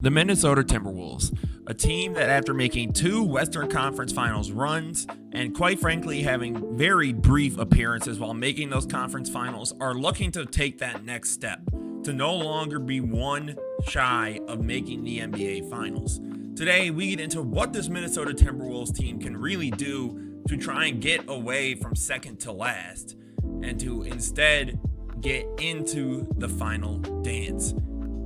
The Minnesota Timberwolves, a team that after making 2 Western Conference Finals runs and quite frankly having very brief appearances while making those conference finals, are looking to take that next step to no longer be one shy of making the NBA Finals. Today, we get into what this Minnesota Timberwolves team can really do to try and get away from second to last and to instead get into the final dance.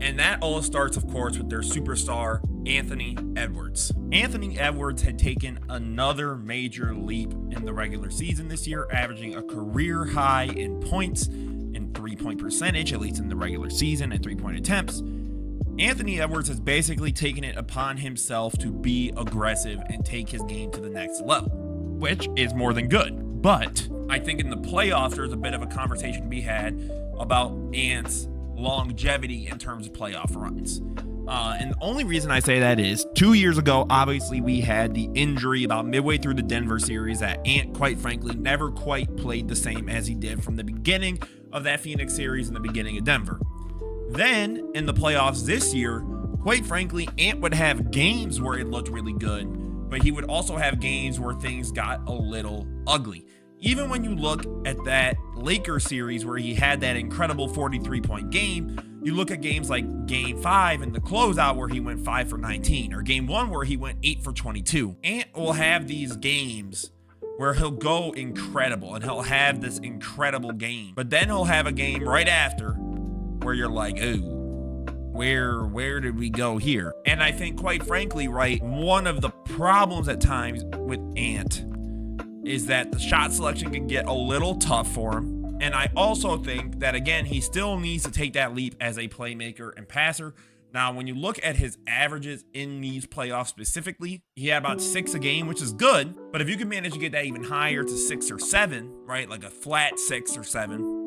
And that all starts, of course, with their superstar, Anthony Edwards. Anthony Edwards had taken another major leap in the regular season this year, averaging a career high in points and 3-point percentage, at least in the regular season, and 3-point attempts. Anthony Edwards has basically taken it upon himself to be aggressive and take his game to the next level, which is more than good. But I think in the playoffs, there's a bit of a conversation to be had about Ant's longevity in terms of playoff runs. And the only reason I say that is 2 years ago, obviously we had the injury about midway through the Denver series that Ant, quite frankly, never quite played the same as he did from the beginning of that Phoenix series and the beginning of Denver. Then in the playoffs this year, quite frankly, Ant would have games where it looked really good, but he would also have games where things got a little ugly. Even when you look at that Lakers series where he had that incredible 43-point game, you look at games like Game 5 and the closeout where he went 5 for 19, or Game 1 where he went 8 for 22. Ant will have these games where he'll go incredible and he'll have this incredible game, but then he'll have a game right after where you're like, ooh, where did we go here? And I think, quite frankly, right, one of the problems at times with Ant is that the shot selection can get a little tough for him. And I also think that, again, he still needs to take that leap as a playmaker and passer. Now, when you look at his averages in these playoffs specifically, he had about 6 a game, which is good. But if you can manage to get that even higher to 6 or 7, right, like a flat 6 or 7,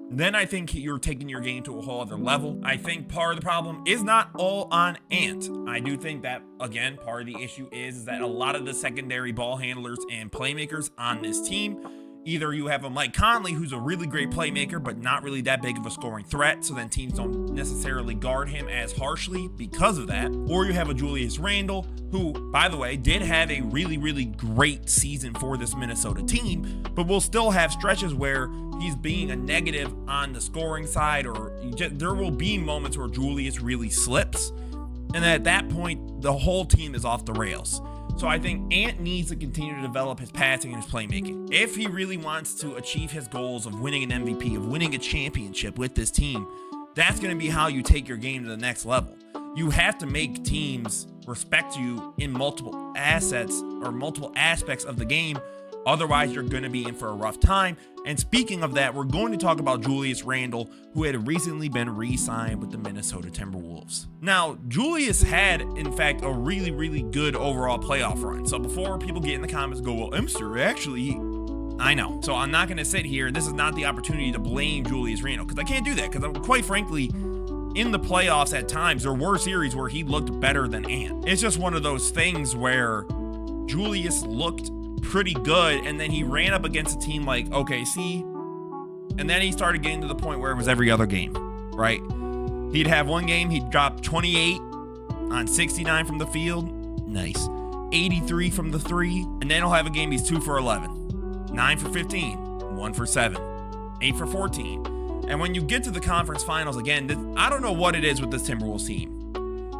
then I think you're taking your game to a whole other level. I think part of the problem is not all on Ant. I do think that, again, part of the issue is that a lot of the secondary ball handlers and playmakers on this team, either you have a Mike Conley, who's a really great playmaker, but not really that big of a scoring threat, so then teams don't necessarily guard him as harshly because of that. Or you have a Julius Randle, who, by the way, did have a really, really great season for this Minnesota team, but will still have stretches where he's being a negative on the scoring side, or there will be moments where Julius really slips. And at that point, the whole team is off the rails. So I think Ant needs to continue to develop his passing and his playmaking. If he really wants to achieve his goals of winning an MVP, of winning a championship with this team, that's going to be how you take your game to the next level. You have to make teams respect you in multiple assets or multiple aspects of the game. Otherwise, you're going to be in for a rough time. And speaking of that, we're going to talk about Julius Randle, who had recently been re-signed with the Minnesota Timberwolves. Now, Julius had, in fact, a really, really good overall playoff run. So before people get in the comments and go, well, Emster, actually, I know. So I'm not going to sit here. This is not the opportunity to blame Julius Randle, because I can't do that. Because quite frankly, in the playoffs at times, there were series where he looked better than Ant. It's just one of those things where Julius looked pretty good, and then he ran up against a team like OKC, and then he started getting to the point where it was every other game, right? He'd have one game, he'd drop 28 on 69 from the field, nice, 83 from the 3, and then he'll have a game he's 2 for 11, 9 for 15, 1 for 7, 8 for 14. And when you get to the conference finals, again, I don't know what it is with this Timberwolves team,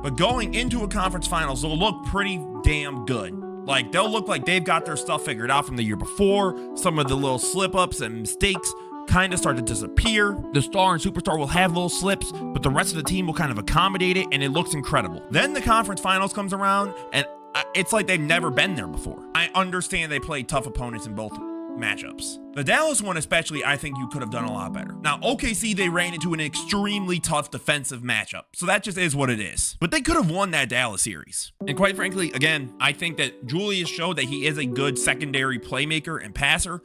but going into a conference finals, they'll look pretty damn good. Like, they'll look like they've got their stuff figured out from the year before. Some of the little slip-ups and mistakes kind of start to disappear. The star and superstar will have little slips, but the rest of the team will kind of accommodate it, and it looks incredible. Then the conference finals comes around, and it's like they've never been there before. I understand they played tough opponents in both matchups. The Dallas one especially, I think you could have done a lot better. Now, OKC, they ran into an extremely tough defensive matchup, so that just is what it is. But they could have won that Dallas series. And quite frankly, again, I think that Julius showed that he is a good secondary playmaker and passer.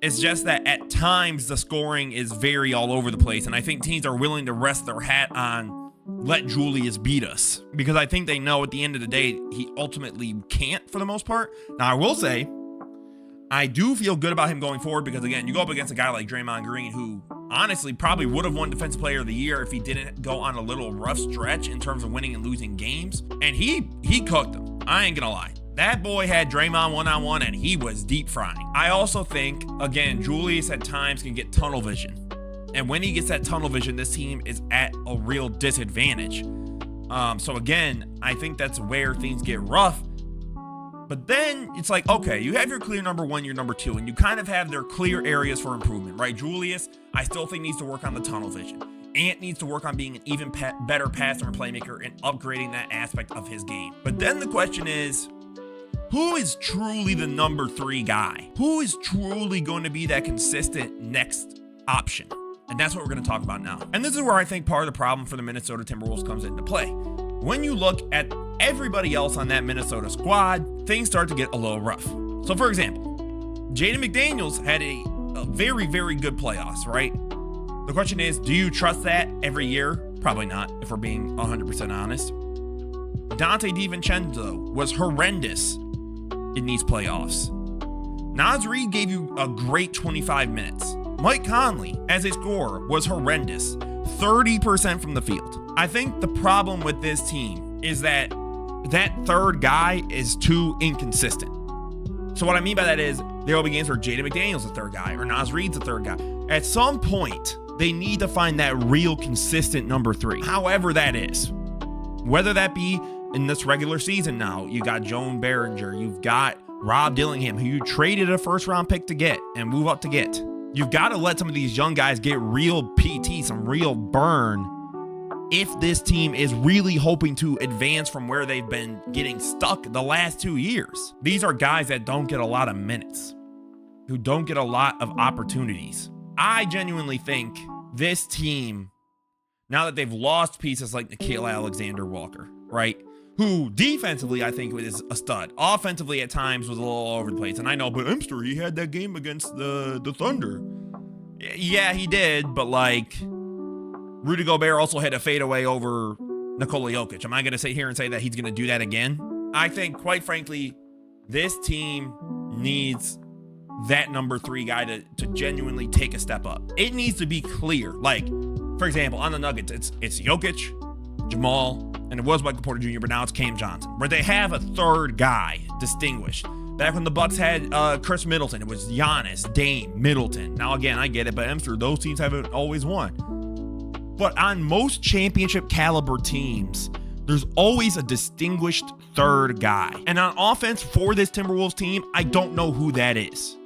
It's just that at times the scoring is very all over the place, and I think teams are willing to rest their hat on let Julius beat us, because I think they know at the end of the day he ultimately can't for the most part. Now, I will say, I do feel good about him going forward because, again, you go up against a guy like Draymond Green, who honestly probably would have won Defensive Player of the Year if he didn't go on a little rough stretch in terms of winning and losing games. And he cooked them. I ain't gonna lie. That boy had Draymond one-on-one, and he was deep frying. I also think, again, Julius at times can get tunnel vision. And when he gets that tunnel vision, this team is at a real disadvantage. So again, I think that's where things get rough. But then it's like, okay, you have your clear number one, your number two, and you kind of have their clear areas for improvement, right? Julius, I still think needs to work on the tunnel vision. Ant needs to work on being an even better passer and playmaker and upgrading that aspect of his game. But then the question is, who is truly the number three guy? Who is truly going to be that consistent next option? And that's what we're going to talk about now. And this is where I think part of the problem for the Minnesota Timberwolves comes into play. When you look at everybody else on that Minnesota squad, things start to get a little rough. So for example, Jaden McDaniels had a very, very good playoffs, right? The question is, do you trust that every year? Probably not, if we're being 100% honest. Dante DiVincenzo was horrendous in these playoffs. Naz Reid gave you a great 25 minutes. Mike Conley, as a scorer, was horrendous. 30% from the field. I think the problem with this team is that third guy is too inconsistent. So what I mean by that is there will be games where Jaden McDaniels is the third guy or Naz Reid's the third guy. At some point, they need to find that real consistent number three, however that is. Whether that be in this regular season now, you got Joan Behringer, you've got Rob Dillingham, who you traded a first-round pick to get and move up to get. You've got to let some of these young guys get real PT, some real burn, if this team is really hoping to advance from where they've been getting stuck the last 2 years. These are guys that don't get a lot of minutes, who don't get a lot of opportunities. I genuinely think this team, now that they've lost pieces like Nickeil Alexander-Walker, right? Who defensively I think is a stud. Offensively at times was a little all over the place. And I know, but Imster, he had that game against the Thunder. Yeah, he did, but like Rudy Gobert also had a fadeaway over Nikola Jokic. Am I going to sit here and say that he's going to do that again? I think, quite frankly, this team needs that number three guy to genuinely take a step up. It needs to be clear. Like, for example, on the Nuggets, it's Jokic, Jamal, and it was Michael Porter Jr., but now it's Cam Johnson, where they have a third guy distinguished. Back when the Bucks had Chris Middleton, it was Giannis, Dame, Middleton. Now, again, I get it, but Emster, those teams haven't always won. But on most championship caliber teams, there's always a distinguished third guy. And on offense for this Timberwolves team, I don't know who that is.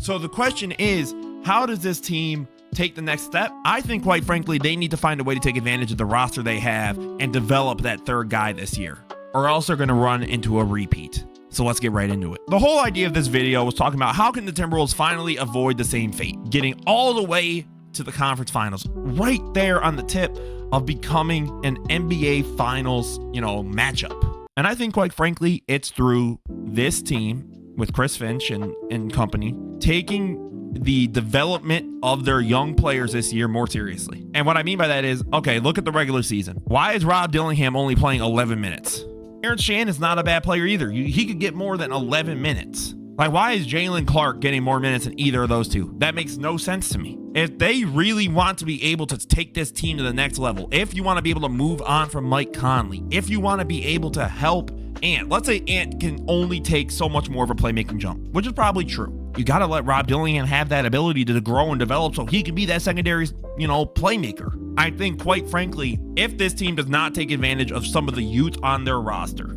So the question is, how does this team take the next step? I think, quite frankly, they need to find a way to take advantage of the roster they have and develop that third guy this year, or else they're going to run into a repeat. So let's get right into it. The whole idea of this video was talking about how can the Timberwolves finally avoid the same fate, getting all the way to the conference finals, right there on the tip of becoming an NBA finals, matchup. And I think, quite frankly, it's through this team with Chris Finch and company taking the development of their young players this year more seriously. And what I mean by that is, okay, look at the regular season. Why is Rob Dillingham only playing 11 minutes? Aaron Shan is not a bad player either. He could get more than 11 minutes. Like, why is Jalen Clark getting more minutes than either of those two? That makes no sense to me. If they really want to be able to take this team to the next level, if you want to be able to move on from Mike Conley, if you want to be able to help Ant, let's say Ant can only take so much more of a playmaking jump, which is probably true. You got to let Rob Dillingham have that ability to grow and develop so he can be that secondary, playmaker. I think, quite frankly, if this team does not take advantage of some of the youth on their roster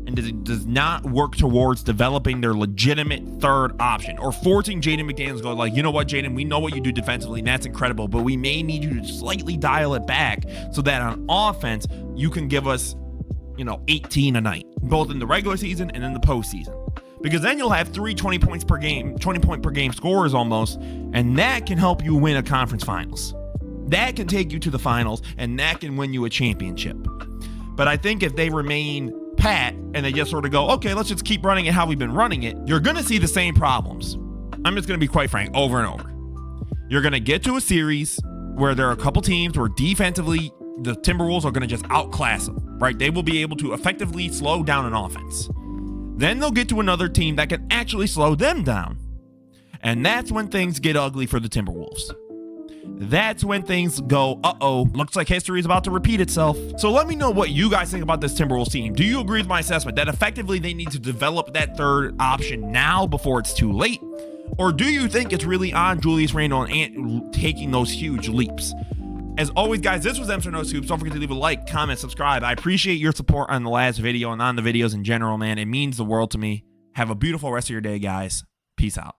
and does not work towards developing their legitimate third option or forcing Jaden McDaniels to go like, you know what, Jaden, we know what you do defensively and that's incredible, but we may need you to slightly dial it back so that on offense, you can give us, 18 a night, both in the regular season and in the postseason. Because then you'll have 20 points per game, 20 point per game scorers almost, and that can help you win a conference finals. That can take you to the finals, and that can win you a championship. But I think if they remain pat and they just sort of go, okay, let's just keep running it how we've been running it, you're going to see the same problems. I'm just going to be quite frank, over and over. You're going to get to a series where there are a couple teams where defensively the Timberwolves are going to just outclass them, right? They will be able to effectively slow down an offense. Then they'll get to another team that can actually slow them down. And that's when things get ugly for the Timberwolves. That's when things go, uh-oh, looks like history is about to repeat itself. So let me know what you guys think about this Timberwolves team. Do you agree with my assessment that effectively they need to develop that third option now before it's too late? Or do you think it's really on Julius Randle and taking those huge leaps? As always, guys, this was Mr. No Scoops. Don't forget to leave a like, comment, subscribe. I appreciate your support on the last video and on the videos in general, man. It means the world to me. Have a beautiful rest of your day, guys. Peace out.